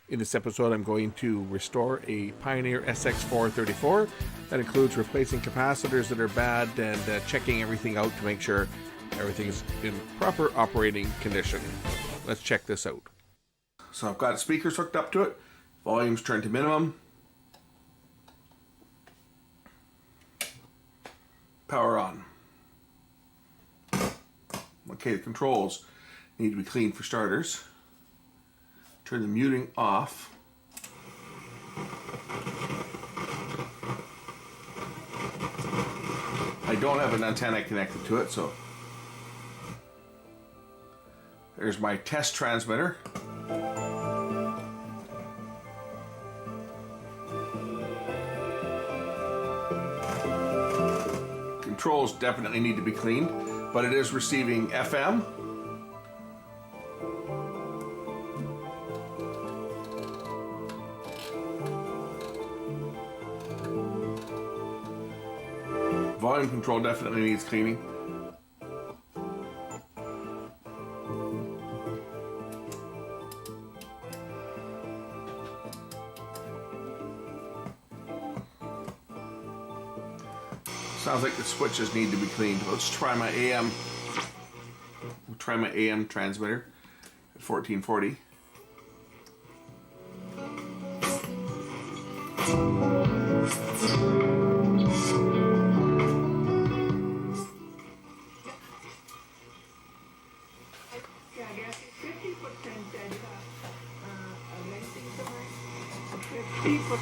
In this episode, I'm going to restore a Pioneer SX434. That includes replacing capacitors that are bad and checking everything out to make sure everything's in proper operating condition. Let's check this out. So I've got speakers hooked up to it. Volume's turned to minimum. Power on. Okay, the controls need to be cleaned for starters. Turn the muting off. I don't have an antenna connected to it, so there's my test transmitter. Controls definitely need to be cleaned, but it is receiving FM. Volume control definitely needs cleaning. Sounds like the switches need to be cleaned. Let's try my AM. We'll try my AM transmitter at 1440.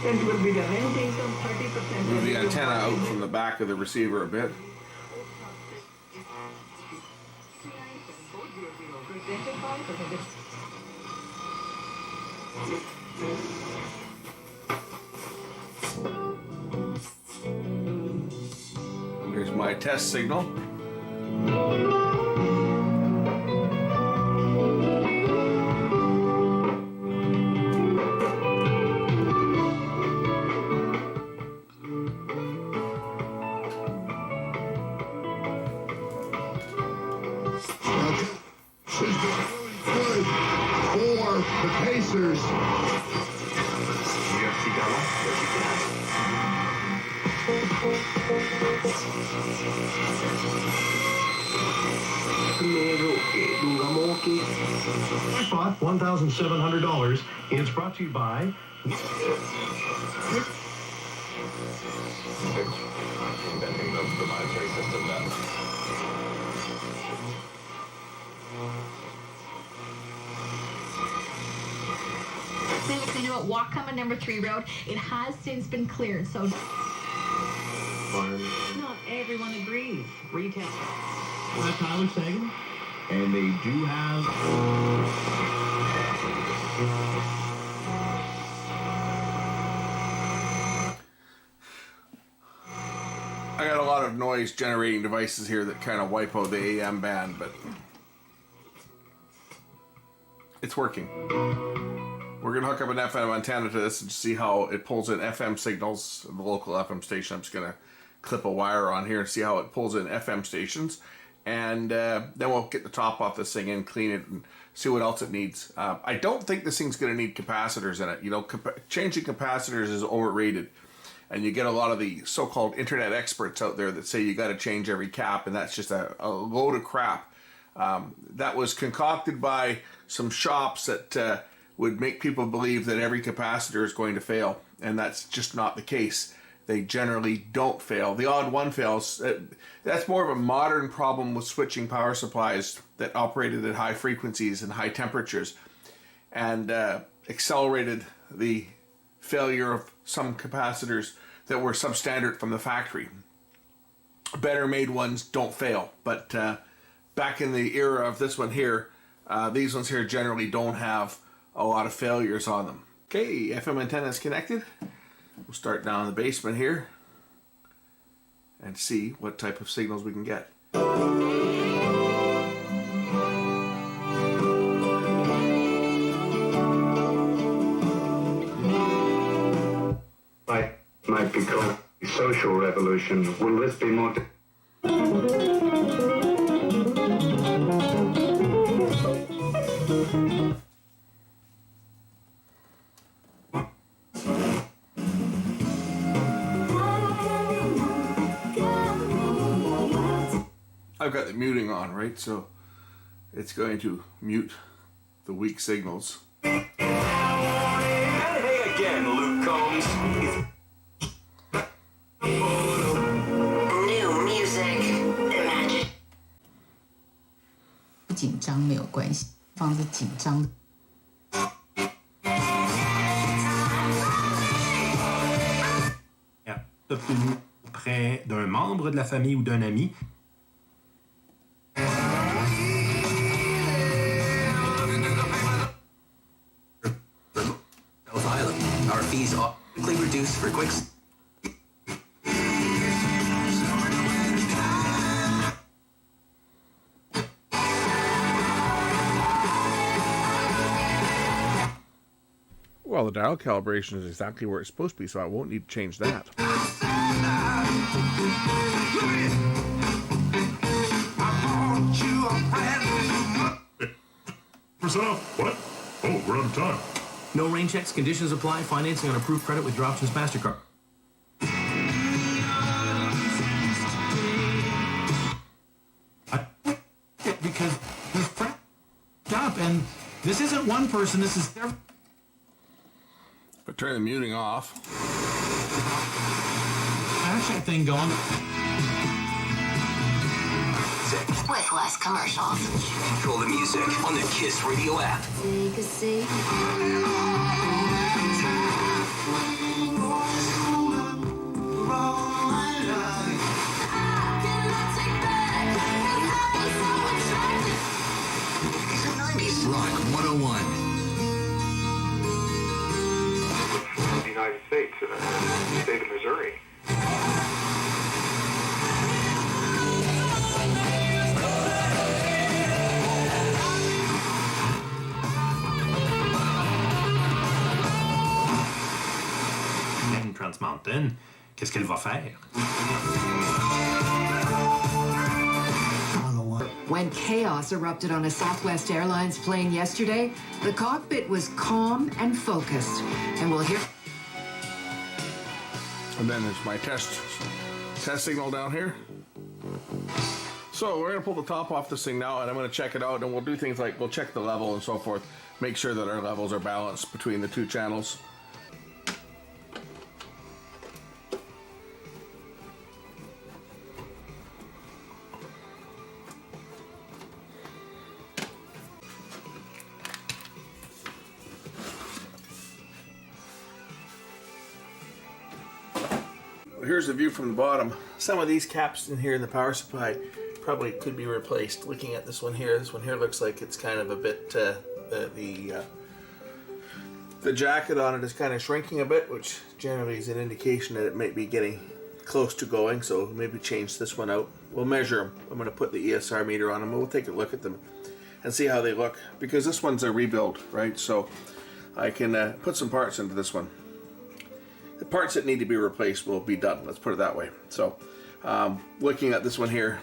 Will be the renting, 30%. Move the antenna out from the back of the receiver a bit. Here's my test signal. The Pacers. Spot $1,700 is brought to you by inventing the proprietary system that You know, Wakama number 3 road, it has since been cleared, so not everyone agrees. Retail. That's Tyler Sagan, and they do have I got a lot of noise generating devices here that kind of wipe out the AM band, but it's working. We're going to hook up an FM antenna to this and see how it pulls in FM signals, the local FM station. I'm just going to clip a wire on here and see how it pulls in FM stations. And then we'll get the top off this thing and clean it and see what else it needs. I don't think this thing's going to need capacitors in it. You know, changing capacitors is overrated. And you get a lot of the so-called internet experts out there that say you got to change every cap, and that's just a load of crap. That was concocted by some shops that would make people believe that every capacitor is going to fail, and that's just not the case. They generally don't fail. The odd one fails. That's more of a modern problem with switching power supplies that operated at high frequencies and high temperatures, and accelerated the failure of some capacitors that were substandard from the factory. Better made ones don't fail, but back in the era of this one here, these ones here generally don't have a lot of failures on them. Okay, FM antenna is connected. We'll start down in the basement here and see what type of signals we can get. Might be called a social revolution. Will this be more... I've got the muting on, right? So it's going to mute the weak signals. Hey again, Luke Combs. New music. Imagine. 不紧张没有关系，房子紧张的。Obtenu auprès d'un membre de la famille ou d'un ami. Our fees are quickly reduced for quick. Well, the dial calibration is exactly where it's supposed to be, so I won't need to change that. Percent off. What? Oh, we're out of time. No rain checks, conditions apply, financing on approved credit with your options MasterCard. Because they're fracked up, and this isn't one person, this is their... But turn the muting off. Action thing going. With less commercials. Control the music on the KISS Radio app. Take a seat. Rock 101. The United States, the state of Missouri. Trans Mountain, qu'est-ce qu'elle va faire? When chaos erupted on a Southwest Airlines plane yesterday, the cockpit was calm and focused. And we'll hear... And then there's my test signal down here. So we're going to pull the top off this thing now, and I'm going to check it out, and we'll do things like we'll check the level and so forth, make sure that our levels are balanced between the two channels. Here's the view from the bottom. Some of these caps in here in the power supply probably could be replaced. Looking at this one here looks like it's kind of a bit, the jacket on it is kind of shrinking a bit, which generally is an indication that it might be getting close to going, so maybe change this one out. We'll measure them. I'm going to put the ESR meter on them, and we'll take a look at them and see how they look, because this one's a rebuild, right? So I can put some parts into this one. The parts that need to be replaced will be done, let's put it that way. So looking at this one here,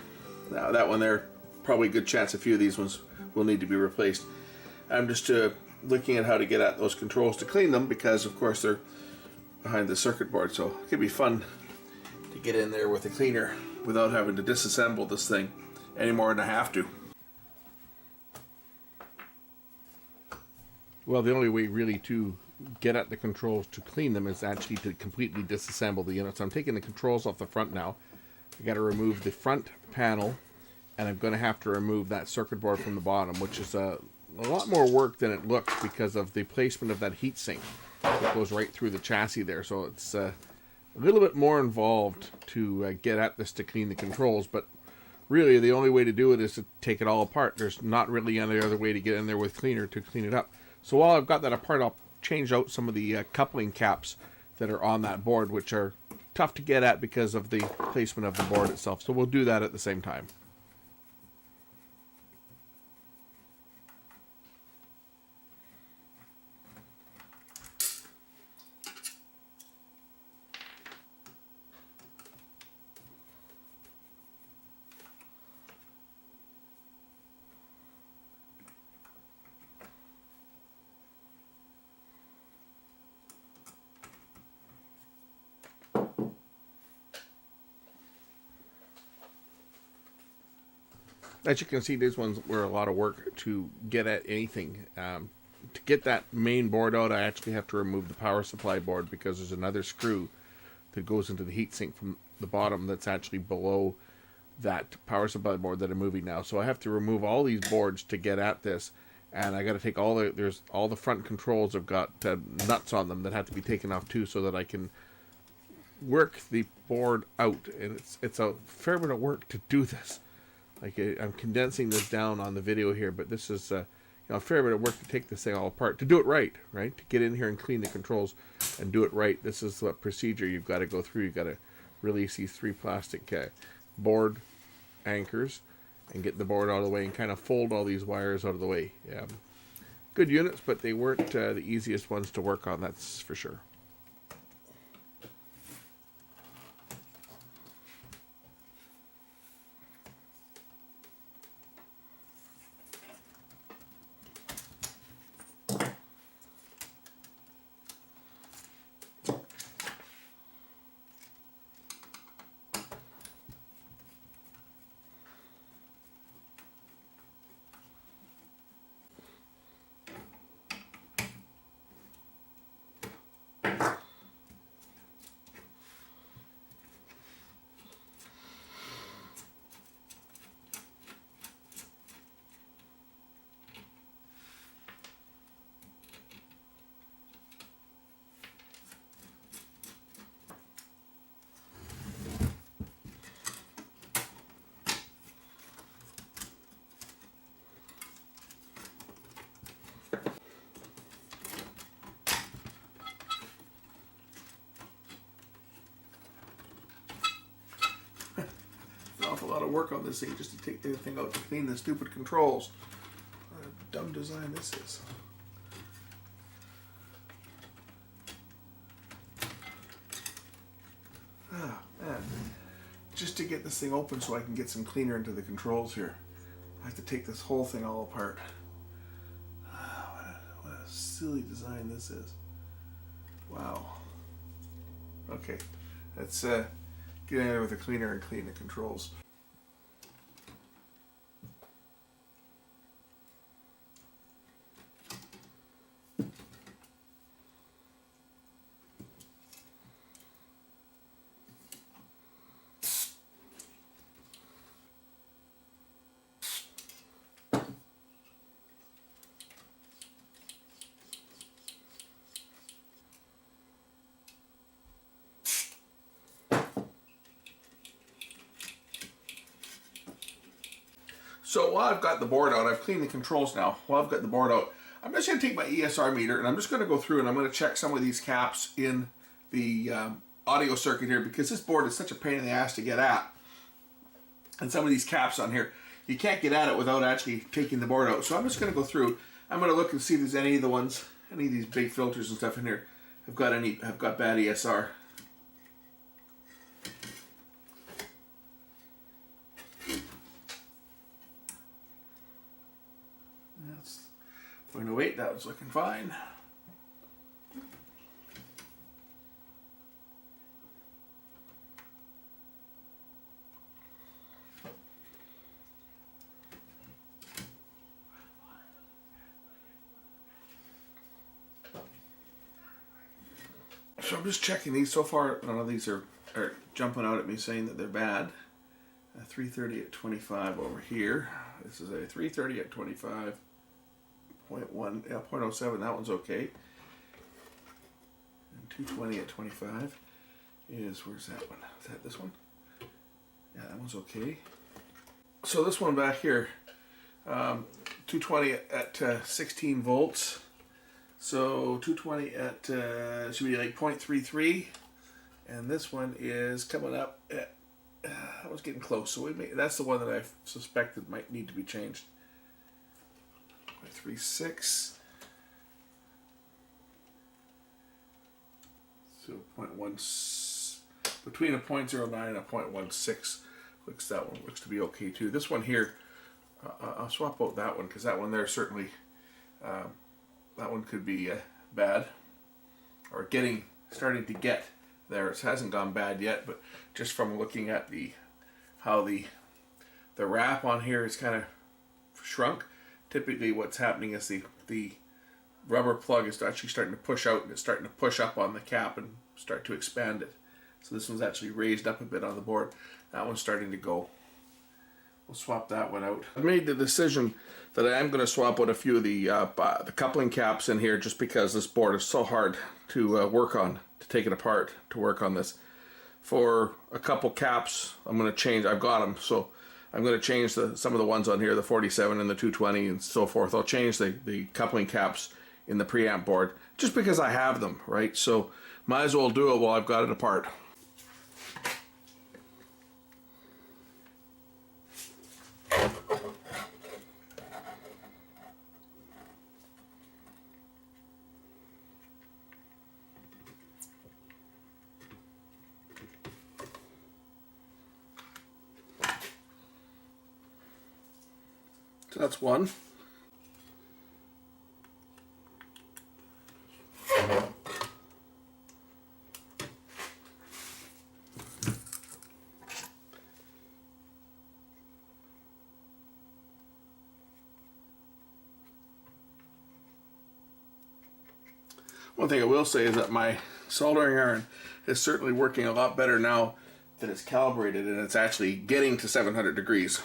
that one there, probably a good chance a few of these ones will need to be replaced. I'm just looking at how to get at those controls to clean them, because of course they're behind the circuit board, so it could be fun to get in there with a cleaner without having to disassemble this thing any more than I have to. Well, the only way really to get at the controls to clean them is actually to completely disassemble the unit. So I'm taking the controls off the front now. I got to remove the front panel, and I'm going to have to remove that circuit board from the bottom, which is a lot more work than it looks because of the placement of that heat sink. It goes right through the chassis there, so it's a little bit more involved to get at this to clean the controls, but really the only way to do it is to take it all apart. There's not really any other way to get in there with cleaner to clean it up. So while I've got that apart, I'll change out some of the coupling caps that are on that board, which are tough to get at because of the placement of the board itself. So we'll do that at the same time. As you can see, these ones were a lot of work to get at anything. To get that main board out, I actually have to remove the power supply board because there's another screw that goes into the heatsink from the bottom that's actually below that power supply board that I'm moving now. So I have to remove all these boards to get at this, and I got to take all the front controls have got nuts on them that have to be taken off too, so that I can work the board out. And it's a fair bit of work to do this. Like, I'm condensing this down on the video here, but this is a fair bit of work to take this thing all apart, to do it right, to get in here and clean the controls and do it right. This is what procedure you've got to go through. You've got to release these 3 plastic board anchors and get the board out of the way and kind of fold all these wires out of the way. Good units, but they weren't the easiest ones to work on, that's for sure. A lot of work on this thing just to take the thing out to clean the stupid controls. What a dumb design this is. Ah, man. Just to get this thing open so I can get some cleaner into the controls here, I have to take this whole thing all apart. What a silly design this is. Wow. Okay, let's get in there with a cleaner and clean the controls. So while I've got the board out, I've cleaned the controls now. While I've got the board out, I'm just going to take my ESR meter and I'm just going to go through and I'm going to check some of these caps in the audio circuit here, because this board is such a pain in the ass to get at. And some of these caps on here, you can't get at it without actually taking the board out. So I'm just going to go through. I'm going to look and see if there's any of these big filters and stuff in here have got bad ESR. That's 0.08, that was looking fine. So I'm just checking these. So far, none of these are jumping out at me saying that they're bad. A 330 at 25 over here. This is a 330 at 25. 0.1, yeah, 0.07, that one's okay. And 220 at 25 is, where's that one? Is that this one? Yeah, that one's okay. So this one back here, 220 at 16 volts. So 220 at, should be like 0.33. And this one is coming up at, I was getting close. So that's the one that I suspected might need to be changed. 0.36. So 0.1, between a 0.09 and a 0.16. That one looks to be okay too. This one here, I'll swap out that one because that one there certainly, that one could be bad, or starting to get there. It hasn't gone bad yet, but just from looking at how the the wrap on here is kind of shrunk. Typically what's happening is the rubber plug is actually starting to push out and it's starting to push up on the cap and start to expand it. So this one's actually raised up a bit on the board. That one's starting to go. We'll swap that one out. I've made the decision that I am going to swap out a few of the coupling caps in here just because this board is so hard to work on, to take it apart, to work on this. For a couple caps, I'm going to change. I've got them, so I'm going to change some of the ones on here, the 47 and the 220 and so forth. I'll change the coupling caps in the preamp board just because I have them, right? So might as well do it while I've got it apart. So that's one. One thing I will say is that my soldering iron is certainly working a lot better now that it's calibrated and it's actually getting to 700 degrees.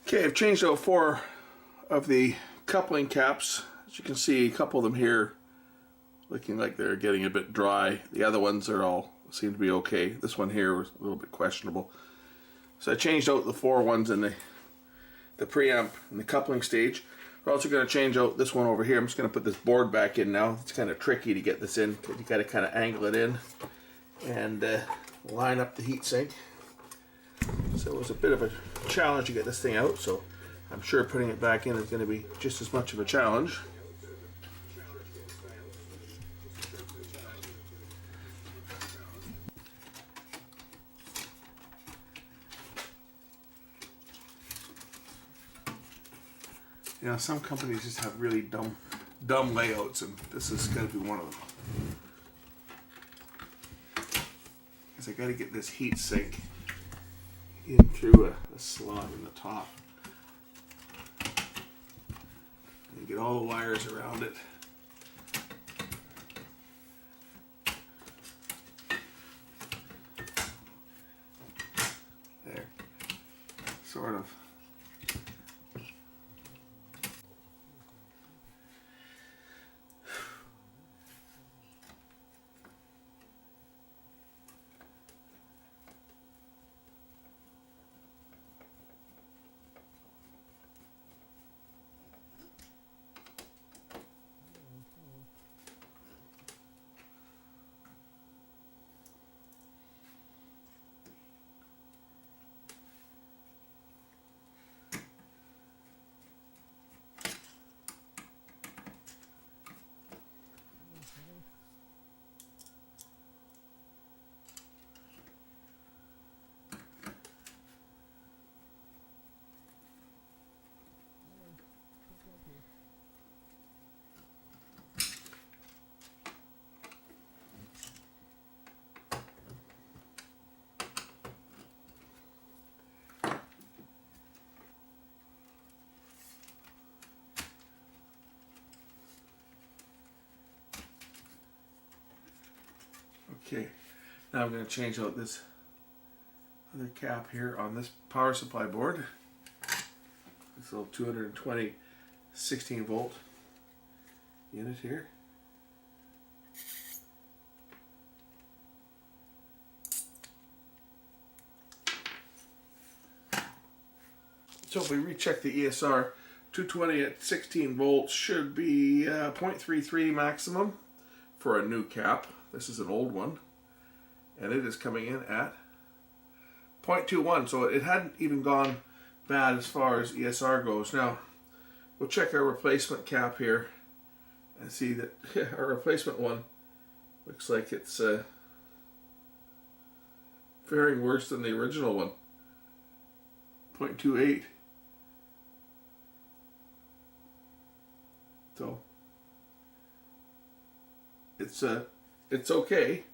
Okay, I've changed out 4 of the coupling caps. As you can see, a couple of them here looking like they're getting a bit dry. The other ones are all seem to be okay. This one here was a little bit questionable. So I changed out the 4 ones in the preamp and the coupling stage. We're also going to change out this one over here. I'm just going to put this board back in now. It's kind of tricky to get this in because you got to kind of angle it in and line up the heatsink. So it was a bit of a challenge to get this thing out, so I'm sure putting it back in is going to be just as much of a challenge. You know, some companies just have really dumb layouts, and this is going to be one of them. Because I got to get this heat sink in through a slot in the top and get all the wires around it. There, sort of. Okay, now I'm going to change out this other cap here on this power supply board. This little 220 16-volt unit here. So if we recheck the ESR, 220 at 16 volts should be 0.33 maximum for a new cap. This is an old one, and it is coming in at 0.21, so it hadn't even gone bad as far as ESR goes. Now, we'll check our replacement cap here and see that our replacement one looks like it's faring worse than the original one. 0.28. So it's okay,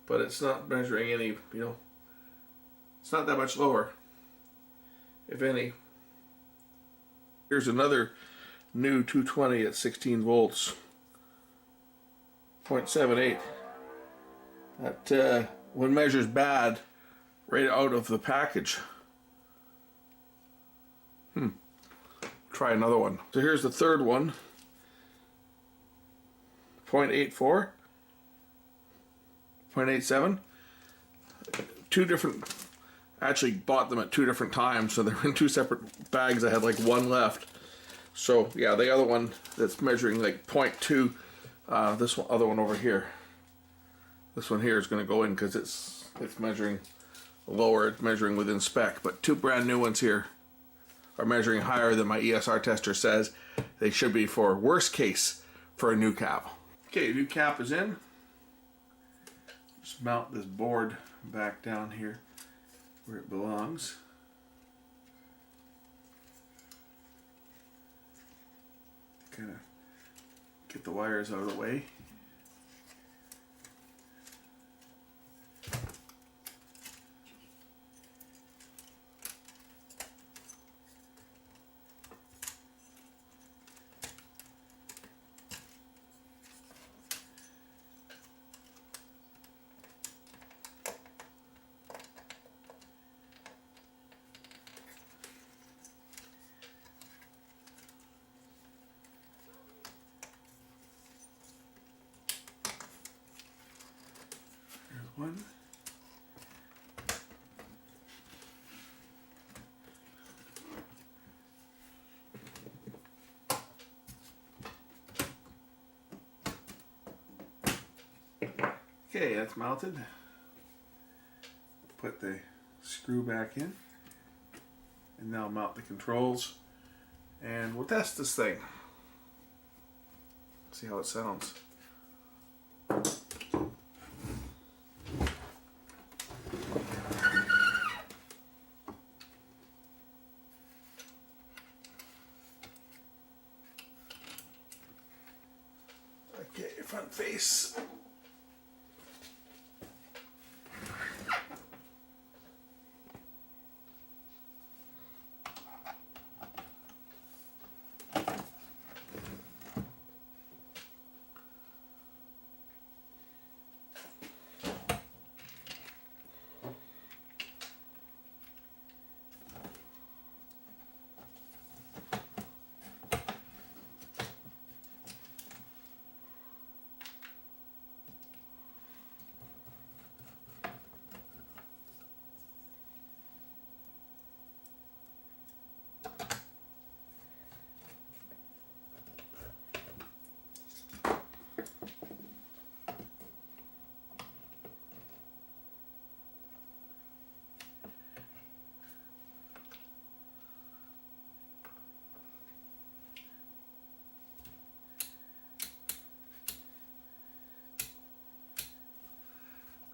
but it's not measuring any, it's not that much lower, if any. Here's another new 220 at 16 volts, 0.78. That one measures bad right out of the package. Try another one. So here's the third one, 0.84, 0.87. Two different, actually bought them at two different times, so they're in two separate bags. I had like one left. So yeah, the other one that's measuring like 0.2, this one, other one over here. This one here is going to go in because it's measuring lower, it's measuring within spec. But two brand new ones here are measuring higher than my ESR tester says they should be for worst case for a new cap. Okay, new cap is in. Just mount this board back down here where it belongs. Kind of get the wires out of the way. One. Okay, that's mounted. Put the screw back in, and now mount the controls, and we'll test this thing. See how it sounds. Okay, front face.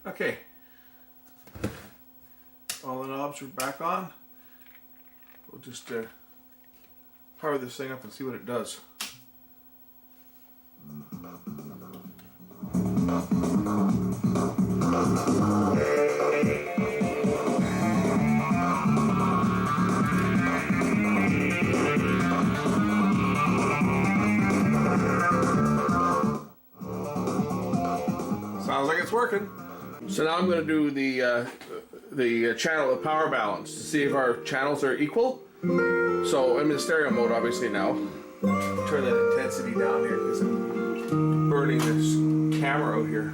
Okay, all the knobs are back on. We'll just power this thing up and see what it does. Sounds like it's working. So now I'm going to do the channel of power balance to see if our channels are equal. So I'm in stereo mode obviously now. Turn that intensity down here because I'm burning this camera out here.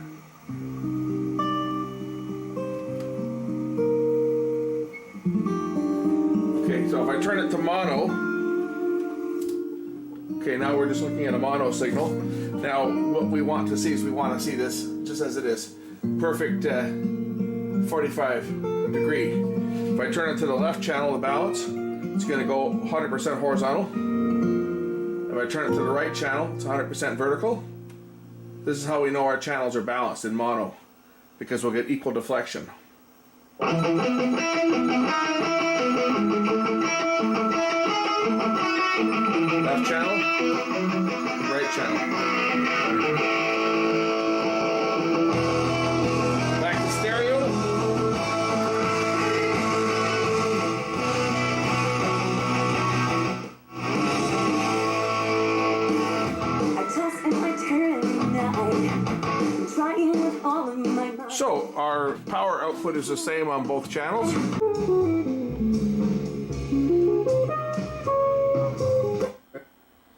Okay, so if I turn it to mono, okay, now we're just looking at a mono signal. Now what we want to see is we want to see this just as it is. Perfect 45 degree. If I turn it to the left channel of balance, it's going to go 100% horizontal. If I turn it to the right channel, it's 100% vertical. This is how we know our channels are balanced in mono, because we'll get equal deflection. Left channel, right channel. Back to stereo. So our power output is the same on both channels.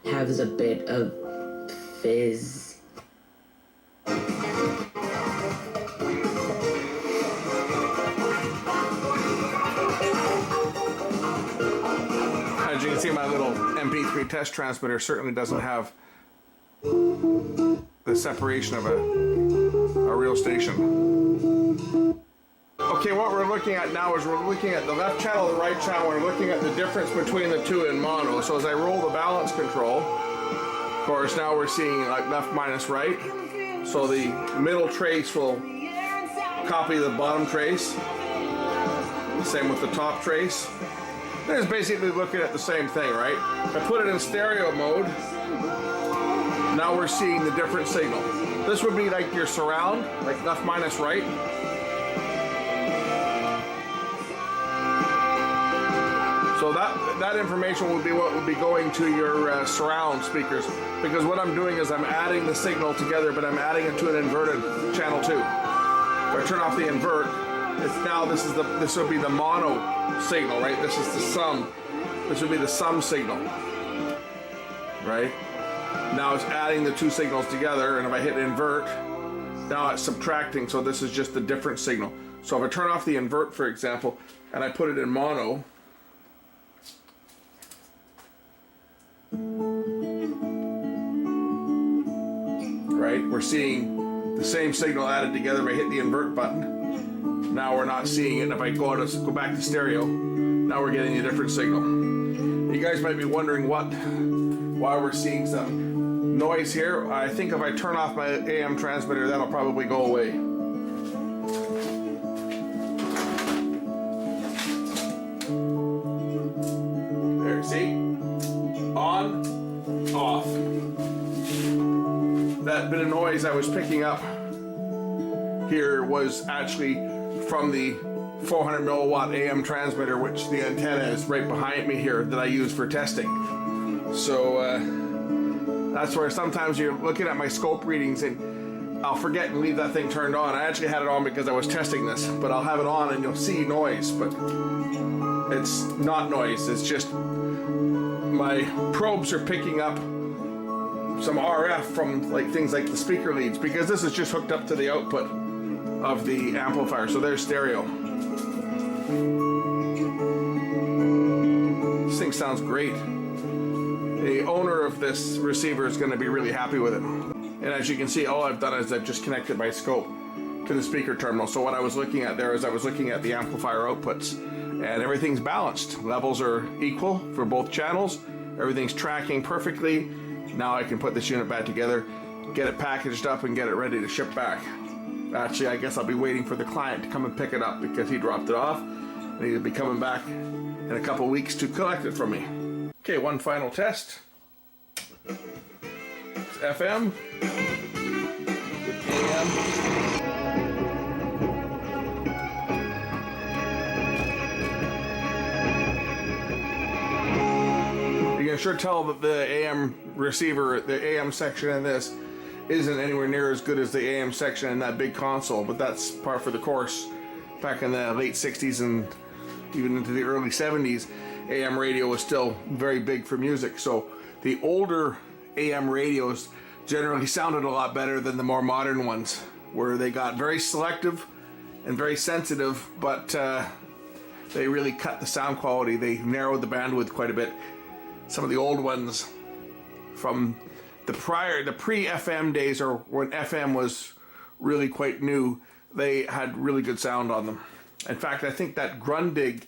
Has a bit of fizz. As you can see, my little MP3 test transmitter certainly doesn't have the separation of a real station. Okay, what we're looking at now is we're looking at the left channel, the right channel. We're looking at the difference between the two in mono. So as I roll the balance control, of course, now we're seeing like left minus right. So the middle trace will copy the bottom trace. Same with the top trace. It's basically looking at the same thing, right? I put it in stereo mode. Now we're seeing the different signal. This would be like your surround, like left minus right. So that information will be what will be going to your surround speakers, because what I'm doing is I'm adding the signal together, but I'm adding it to an inverted channel too. If I turn off the invert, it's now this will be the mono signal, right? This is the sum. This would be the sum signal, right? Now it's adding the two signals together, and if I hit invert, now it's subtracting, so this is just a different signal. So if I turn off the invert, for example, and I put it in mono, right, we're seeing the same signal added together. If I hit the invert button, now we're not seeing it. And if I go back to stereo, now we're getting a different signal. You guys might be wondering why we're seeing some noise here. I think if I turn off my AM transmitter, that'll probably go away. There, see? On, off. That bit of noise I was picking up here was actually from the 400 milliwatt AM transmitter, which the antenna is right behind me here, that I use for testing. So that's where sometimes you're looking at my scope readings and I'll forget and leave that thing turned on. I actually had it on because I was testing this, but I'll have it on and you'll see noise, but it's not noise. It's just my probes are picking up some RF from like things like the speaker leads, because this is just hooked up to the output of the amplifier. So there's stereo. This thing sounds great. The owner of this receiver is going to be really happy with it. And as you can see, all I've done is I've just connected my scope to the speaker terminal. So what I was looking at there is I was looking at the amplifier outputs, and everything's balanced. Levels are equal for both channels. Everything's tracking perfectly. Now I can put this unit back together, get it packaged up, and get it ready to ship back. Actually, I guess I'll be waiting for the client to come and pick it up because he dropped it off, and he'll be coming back in a couple weeks to collect it from me. Okay, one final test. It's FM, AM. You can sure tell that the AM receiver, the AM section in this, isn't anywhere near as good as the AM section in that big console, but that's par for the course. Back in the late 60s and even into the early 70s, AM radio was still very big for music. So the older AM radios generally sounded a lot better than the more modern ones, where they got very selective and very sensitive, but they really cut the sound quality. They narrowed the bandwidth quite a bit. Some of the old ones from the pre-FM days, or when FM was really quite new, they had really good sound on them. In fact, I think that Grundig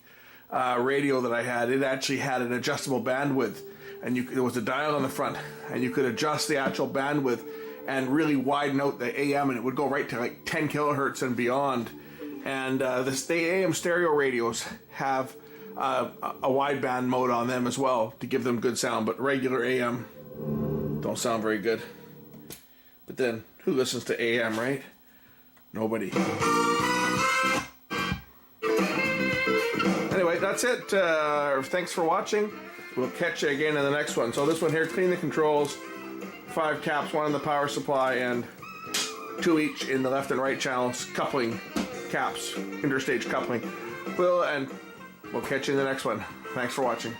radio that I had, it actually had an adjustable bandwidth, and there was a dial on the front, and you could adjust the actual bandwidth and really widen out the AM, and it would go right to like 10 kilohertz and beyond. And the AM stereo radios have a wideband mode on them as well to give them good sound, but regular AM don't sound very good. But then, who listens to AM, right? Nobody. Anyway, that's it. Thanks for watching. We'll catch you again in the next one. So this one here, clean the controls, 5 caps, 1 in the power supply, and 2 each in the left and right channels, coupling caps, interstage coupling. We'll catch you in the next one. Thanks for watching.